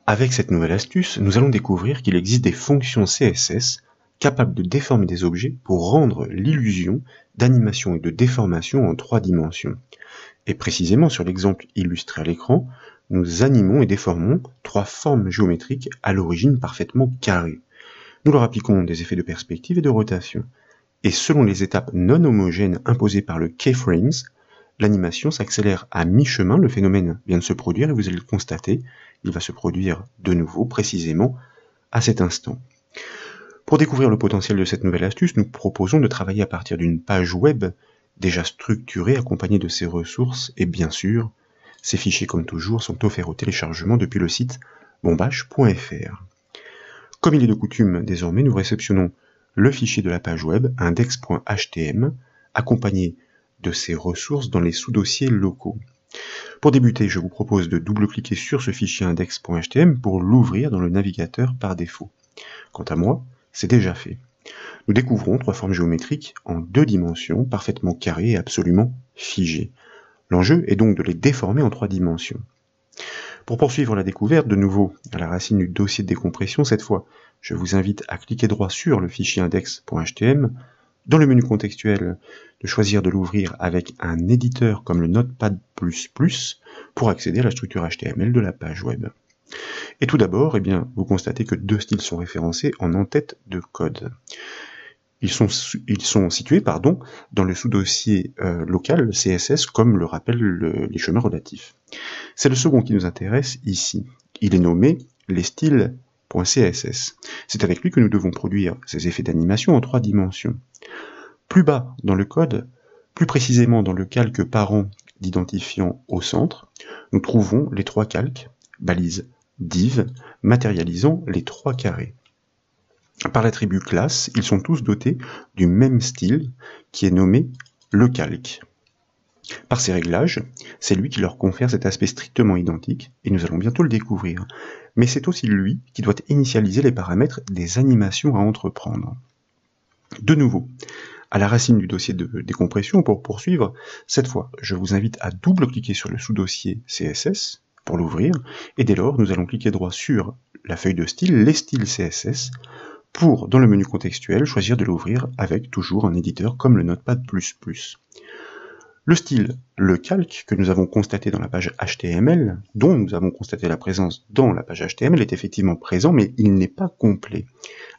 Avec cette nouvelle astuce, nous allons découvrir qu'il existe des fonctions CSS capables de déformer des objets pour rendre l'illusion d'animation et de déformation en 3 dimensions. Et précisément sur l'exemple illustré à l'écran, nous animons et déformons 3 formes géométriques à l'origine parfaitement carrées. Nous leur appliquons des effets de perspective et de rotation. Et selon les étapes non homogènes imposées par le keyframes, l'animation s'accélère à mi-chemin, le phénomène vient de se produire et vous allez le constater, il va se produire de nouveau précisément à cet instant. Pour découvrir le potentiel de cette nouvelle astuce, nous proposons de travailler à partir d'une page web déjà structurée, accompagnée de ses ressources, et bien sûr, ces fichiers comme toujours sont offerts au téléchargement depuis le site bombache.fr. Comme il est de coutume désormais, nous réceptionnons le fichier de la page web index.htm accompagné de ses ressources dans les sous-dossiers locaux. Pour débuter, je vous propose de double-cliquer sur ce fichier index.htm pour l'ouvrir dans le navigateur par défaut. Quant à moi, c'est déjà fait. Nous découvrons 3 formes géométriques en 2 dimensions, parfaitement carrées et absolument figées. L'enjeu est donc de les déformer en 3 dimensions. Pour poursuivre la découverte, de nouveau à la racine du dossier de décompression, cette fois, je vous invite à cliquer droit sur le fichier index.htm, dans le menu contextuel, de choisir de l'ouvrir avec un éditeur comme le Notepad++ pour accéder à la structure HTML de la page web. Et tout d'abord, vous constatez que 2 styles sont référencés en en-tête de code. Ils sont situés dans le sous-dossier local CSS, comme le rappellent les chemins relatifs. C'est le second qui nous intéresse ici. Il est nommé les styles.css. C'est avec lui que nous devons produire ces effets d'animation en 3 dimensions. Plus bas dans le code, plus précisément dans le calque parent d'identifiant au centre, nous trouvons les 3 calques, balises div, matérialisant les 3 carrés. Par l'attribut classe, ils sont tous dotés du même style qui est nommé le calque. Par ces réglages, c'est lui qui leur confère cet aspect strictement identique, et nous allons bientôt le découvrir. Mais c'est aussi lui qui doit initialiser les paramètres des animations à entreprendre. De nouveau, à la racine du dossier de décompression, pour poursuivre, cette fois, je vous invite à double-cliquer sur le sous-dossier CSS pour l'ouvrir, et dès lors, nous allons cliquer droit sur la feuille de style, les styles CSS, pour, dans le menu contextuel, choisir de l'ouvrir avec toujours un éditeur comme le Notepad++. Le style, le calque, que nous avons constaté dans la page HTML, dont nous avons constaté la présence dans la page HTML, est effectivement présent, mais il n'est pas complet.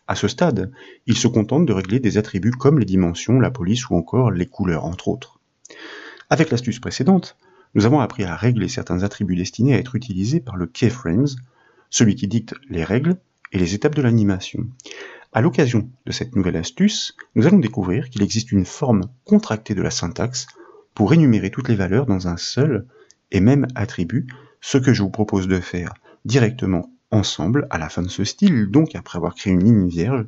À ce stade, il se contente de régler des attributs comme les dimensions, la police ou encore les couleurs, entre autres. Avec l'astuce précédente, nous avons appris à régler certains attributs destinés à être utilisés par le keyframes, celui qui dicte les règles et les étapes de l'animation. À l'occasion de cette nouvelle astuce, nous allons découvrir qu'il existe une forme contractée de la syntaxe pour énumérer toutes les valeurs dans un seul et même attribut, ce que je vous propose de faire directement ensemble à la fin de ce style, donc après avoir créé une ligne vierge,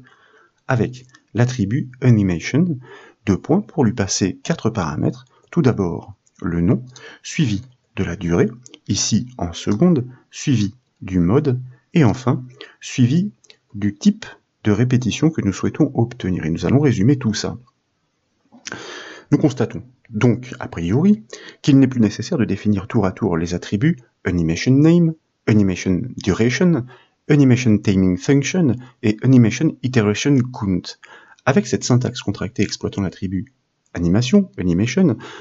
avec l'attribut animation, 2 points pour lui passer 4 paramètres, tout d'abord le nom, suivi de la durée, ici en secondes, suivi du mode, et enfin suivi du type de répétition que nous souhaitons obtenir. Et nous allons résumer tout ça. Nous constatons donc, a priori, qu'il n'est plus nécessaire de définir tour à tour les attributs animation name, animation duration, animation timing function et animation iteration count. Avec cette syntaxe contractée exploitant l'attribut animation,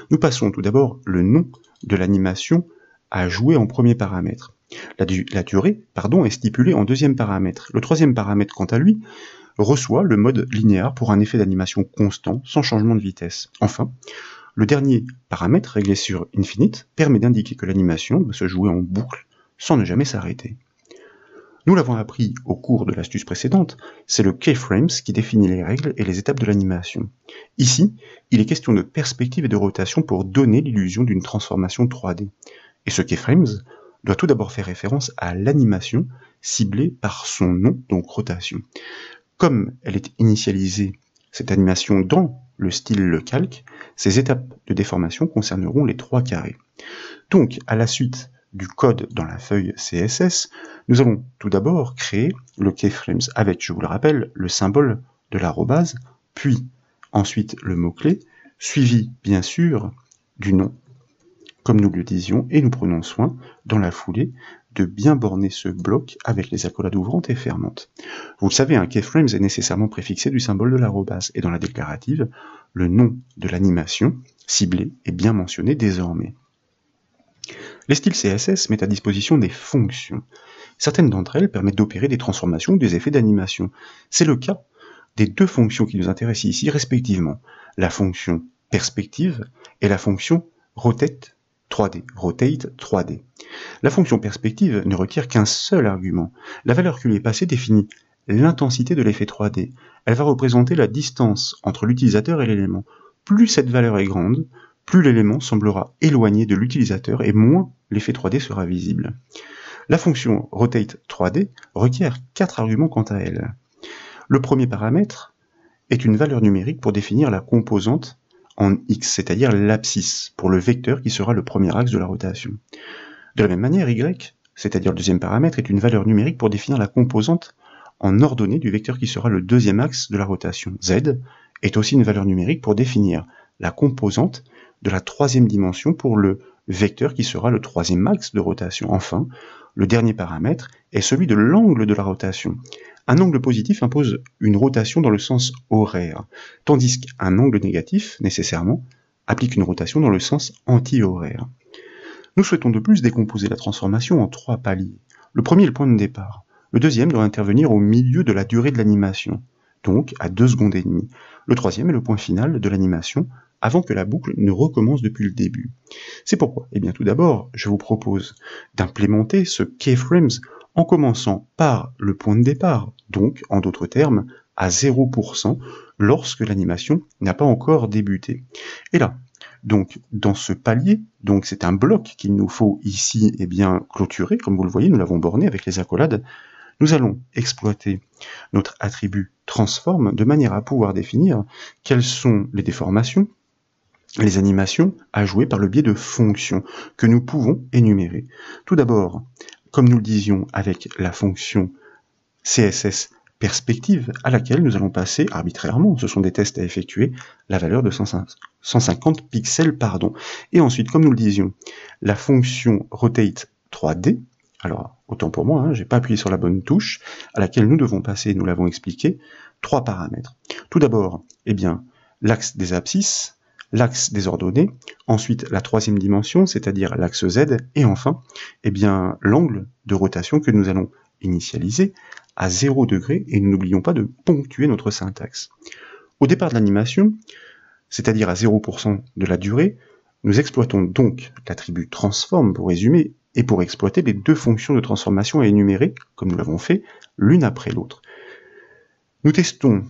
nous passons tout d'abord le nom de l'animation à jouer en premier paramètre. La durée est stipulée en deuxième paramètre. Le troisième paramètre, quant à lui, reçoit le mode linéaire pour un effet d'animation constant, sans changement de vitesse. Enfin, le dernier paramètre, réglé sur infinite, permet d'indiquer que l'animation doit se jouer en boucle, sans ne jamais s'arrêter. Nous l'avons appris au cours de l'astuce précédente, c'est le keyframes qui définit les règles et les étapes de l'animation. Ici, il est question de perspective et de rotation pour donner l'illusion d'une transformation 3D. Et ce keyframes doit tout d'abord faire référence à l'animation ciblée par son nom, donc rotation. Comme elle est initialisée, cette animation dans le style le calque, ces étapes de déformation concerneront les 3 carrés. Donc, à la suite du code dans la feuille CSS, nous allons tout d'abord créer le keyframes avec, je vous le rappelle, le symbole de l'arrobase, puis ensuite le mot-clé, suivi bien sûr du nom, comme nous le disions, et nous prenons soin, dans la foulée, de bien borner ce bloc avec les accolades ouvrantes et fermantes. Vous le savez, un keyframes est nécessairement préfixé du symbole de l'arrobase, et dans la déclarative, le nom de l'animation ciblée est bien mentionné désormais. Les styles CSS mettent à disposition des fonctions. Certaines d'entre elles permettent d'opérer des transformations ou des effets d'animation. C'est le cas des deux fonctions qui nous intéressent ici, respectivement, la fonction perspective et la fonction rotate 3D. La fonction perspective ne requiert qu'un seul argument. La valeur qui lui est passée définit l'intensité de l'effet 3D. Elle va représenter la distance entre l'utilisateur et l'élément. Plus cette valeur est grande, plus l'élément semblera éloigné de l'utilisateur et moins l'effet 3D sera visible. La fonction rotate 3D requiert 4 arguments quant à elle. Le premier paramètre est une valeur numérique pour définir la composante en X, c'est-à-dire l'abscisse, pour le vecteur qui sera le premier axe de la rotation. De la même manière, Y, c'est-à-dire le deuxième paramètre, est une valeur numérique pour définir la composante en ordonnée du vecteur qui sera le deuxième axe de la rotation. Z est aussi une valeur numérique pour définir la composante de la troisième dimension pour le vecteur qui sera le troisième axe de rotation. Enfin, le dernier paramètre est celui de l'angle de la rotation. Un angle positif impose une rotation dans le sens horaire, tandis qu'un angle négatif, nécessairement, applique une rotation dans le sens anti-horaire. Nous souhaitons de plus décomposer la transformation en 3 paliers. Le premier est le point de départ. Le deuxième doit intervenir au milieu de la durée de l'animation, donc à 2 secondes et demie. Le troisième est le point final de l'animation, avant que la boucle ne recommence depuis le début. C'est pourquoi, tout d'abord, je vous propose d'implémenter ce keyframes en commençant par le point de départ, donc, en d'autres termes, à 0% lorsque l'animation n'a pas encore débuté. Et là, donc, dans ce palier, donc c'est un bloc qu'il nous faut ici, clôturer, comme vous le voyez, nous l'avons borné avec les accolades. Nous allons exploiter notre attribut transform de manière à pouvoir définir quelles sont les déformations, les animations à jouer par le biais de fonctions que nous pouvons énumérer. Tout d'abord, comme nous le disions avec la fonction CSS perspective à laquelle nous allons passer arbitrairement, ce sont des tests à effectuer, la valeur de 150 pixels. Et ensuite, comme nous le disions, la fonction rotate 3D, alors autant pour moi, j'ai pas appuyé sur la bonne touche, à laquelle nous devons passer, nous l'avons expliqué, 3 paramètres. Tout d'abord, l'axe des abscisses, l'axe des ordonnées, ensuite la troisième dimension, c'est-à-dire l'axe Z, et enfin, l'angle de rotation que nous allons initialiser à 0 degré, et nous n'oublions pas de ponctuer notre syntaxe. Au départ de l'animation, c'est-à-dire à 0% de la durée, nous exploitons donc l'attribut transform pour résumer, et pour exploiter les 2 fonctions de transformation à énumérer, comme nous l'avons fait, l'une après l'autre. Nous testons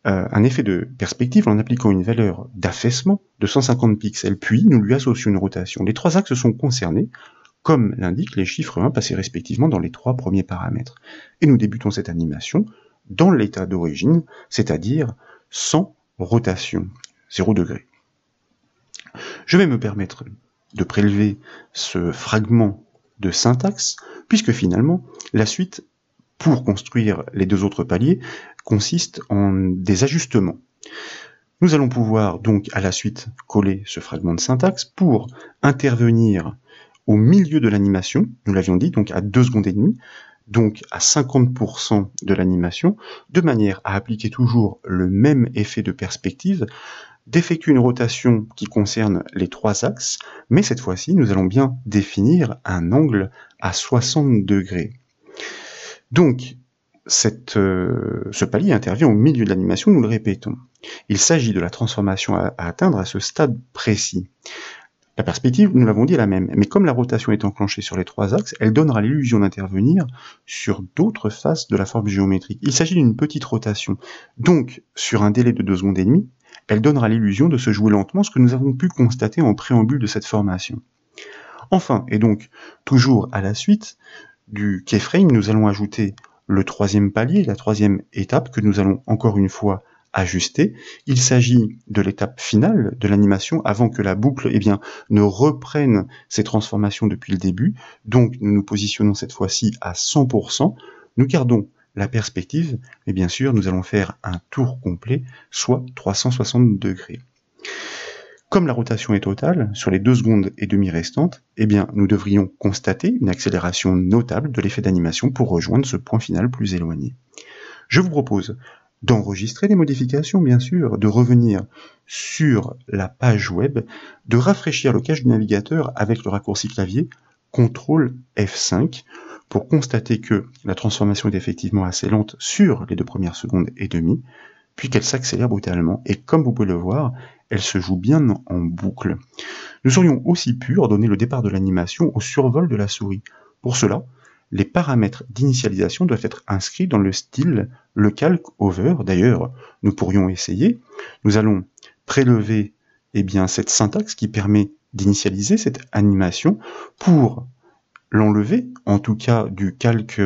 un effet de perspective en appliquant une valeur d'affaissement de 150 pixels, puis nous lui associons une rotation. Les 3 axes sont concernés, comme l'indiquent les chiffres 1 passés respectivement dans les 3 premiers paramètres. Et nous débutons cette animation dans l'état d'origine, c'est-à-dire sans rotation, 0 degré. Je vais me permettre de prélever ce fragment de syntaxe, puisque finalement, la suite, pour construire les 2 autres paliers, consiste en des ajustements. Nous allons pouvoir donc à la suite coller ce fragment de syntaxe pour intervenir au milieu de l'animation, nous l'avions dit, donc à 2 secondes et demie, donc à 50% de l'animation, de manière à appliquer toujours le même effet de perspective, d'effectuer une rotation qui concerne les 3 axes, mais cette fois-ci, nous allons bien définir un angle à 60 degrés. Donc, ce palier intervient au milieu de l'animation, nous le répétons. Il s'agit de la transformation à atteindre à ce stade précis. La perspective, nous l'avons dit, est la même, mais comme la rotation est enclenchée sur les 3 axes, elle donnera l'illusion d'intervenir sur d'autres faces de la forme géométrique. Il s'agit d'une petite rotation, donc sur un délai de 2 secondes et demie, elle donnera l'illusion de se jouer lentement, ce que nous avons pu constater en préambule de cette formation. Enfin, et donc toujours à la suite du keyframe, nous allons ajouter le 3e palier, la 3e étape que nous allons encore une fois ajuster. Il s'agit de l'étape finale de l'animation avant que la boucle ne reprenne ses transformations depuis le début. Donc nous nous positionnons cette fois-ci à 100%. Nous gardons la perspective, mais bien sûr nous allons faire un tour complet, soit 360 degrés. Comme la rotation est totale, sur les 2 secondes et demie restantes, eh bien, nous devrions constater une accélération notable de l'effet d'animation pour rejoindre ce point final plus éloigné. Je vous propose d'enregistrer les modifications, bien sûr, de revenir sur la page web, de rafraîchir le cache du navigateur avec le raccourci clavier CTRL F5 pour constater que la transformation est effectivement assez lente sur les 2 premières secondes et demie, puis qu'elle s'accélère brutalement, et comme vous pouvez le voir, elle se joue bien en boucle. Nous aurions aussi pu ordonner le départ de l'animation au survol de la souris. Pour cela, les paramètres d'initialisation doivent être inscrits dans le style le calque over. D'ailleurs, nous pourrions essayer. Nous allons prélever cette syntaxe qui permet d'initialiser cette animation pour l'enlever, en tout cas du calque,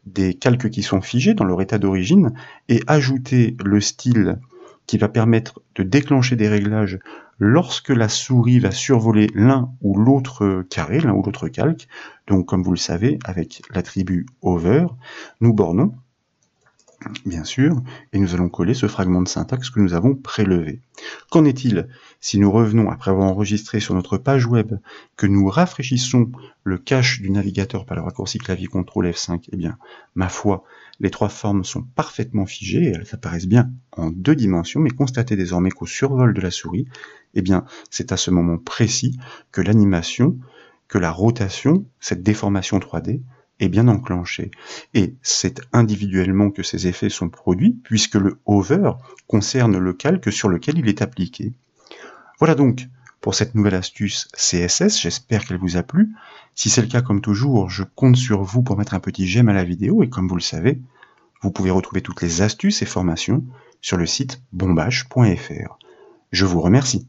des calques qui sont figés dans leur état d'origine, et ajouter le style qui va permettre de déclencher des réglages lorsque la souris va survoler l'un ou l'autre carré, l'un ou l'autre calque. Donc comme vous le savez, avec l'attribut over, nous bornons, bien sûr, et nous allons coller ce fragment de syntaxe que nous avons prélevé. Qu'en est-il si nous revenons, après avoir enregistré sur notre page web, que nous rafraîchissons le cache du navigateur par le raccourci clavier CTRL F5? Eh bien, ma foi, les 3 formes sont parfaitement figées, elles apparaissent bien en 2 dimensions, mais constatez désormais qu'au survol de la souris, eh bien, c'est à ce moment précis que l'animation, que la rotation, cette déformation 3D, est bien enclenchée. Et c'est individuellement que ces effets sont produits, puisque le hover concerne le calque sur lequel il est appliqué. Voilà donc pour cette nouvelle astuce CSS, j'espère qu'elle vous a plu. Si c'est le cas, comme toujours, je compte sur vous pour mettre un petit j'aime à la vidéo, et comme vous le savez, vous pouvez retrouver toutes les astuces et formations sur le site bombache.fr. Je vous remercie.